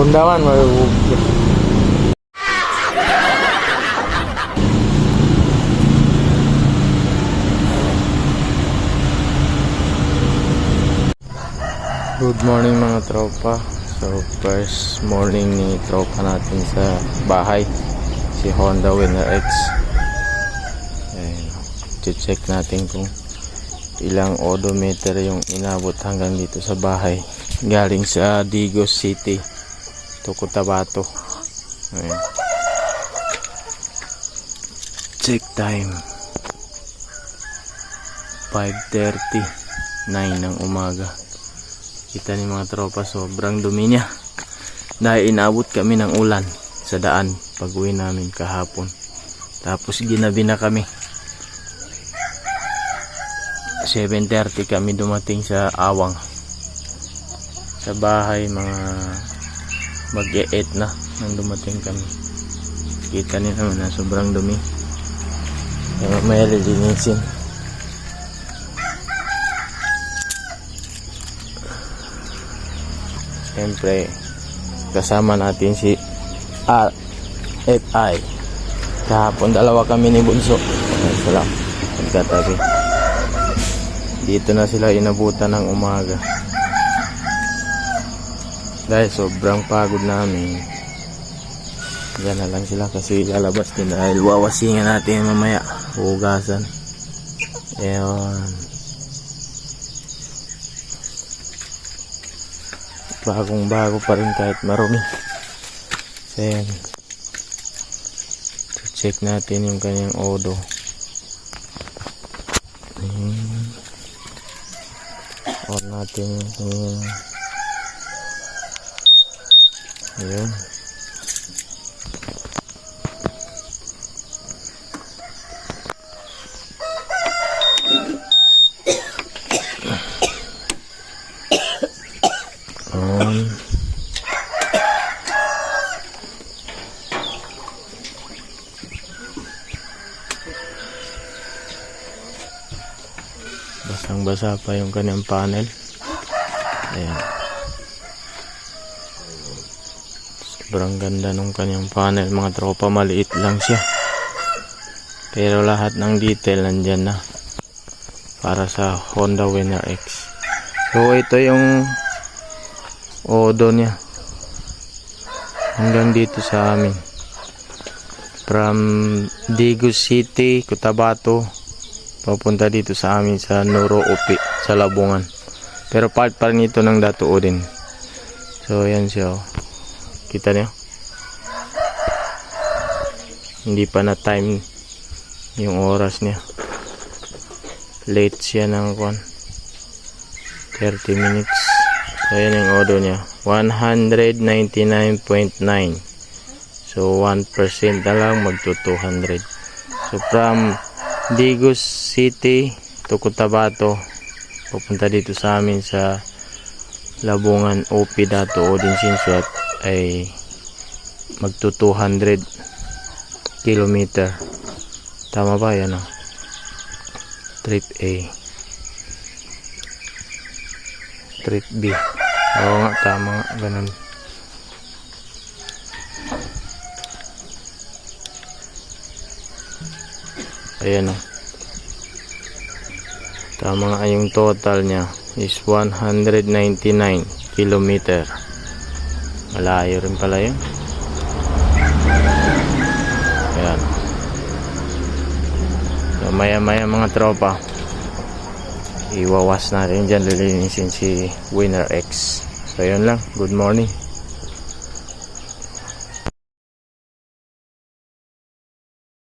Bundaman, marunong. Good morning mga tropa. So first morning ni tropa natin sa bahay, si Honda Winner X. Check natin kung ilang odometer yung inabot hanggang dito sa bahay, galing sa Digos City to Cotabato. Ayan. Check time 5:39 ng umaga. Kita ni mga tropa, sobrang dumi niya dahil inabot kami ng ulan sa daan pag uwi namin kahapon. Tapos ginabi na kami. 7:30 kami dumating sa Awang. Sa bahay mga mag-e-8 na nang dumating kami. Kita niyo naman na sobrang dumi. Kaya may lilinisin. Siyempre kasama natin si RFI. Kahapon dalawa kami ni Bunso. Sila magkatabi. Dito na sila inabutan ng umaga. Dahil sobrang pagod namin, diyan na lang sila kasi lalabas din dahil wawasingan natin mamaya, hugasan. Ayan, bagong bago pa rin kahit marumi. Ayan, check natin yung kanyang odo. On natin yung ayun. Basang-basa pa yung kanyang panel. Ayan. Sobrang ganda nung kanyang panel mga tropa, maliit lang siya. Pero lahat ng detail nandyan na para sa Honda Winner X. So ito yung odo niya. Hanggang dito sa amin. From Digos City, Cotabato, papunta dito sa amin sa Noro Upi, sa Labungan. Pero part pa rin ito ng Datuo din. So yan siya. Kita niyo? Hindi pa na time yung oras niya. Late siya ng 30 minutes. So yan yung odo niya. 199.9. So 1% na lang magto 200. So from Digos City to Cotabato, pupunta dito sa amin sa Labungan, OP Datuo din Sinsuat, ay magto 200 kilometer. Tama ba yan? Trip A, trip B. Oo nga, tama nga, ganun. Ayan o. Tama nga, yung total niya is 199 kilometer. Malayo rin pala yun. Ayan. So maya mga tropa, iwawas natin dyan, lilinisin si Winner X. So yun lang, good morning.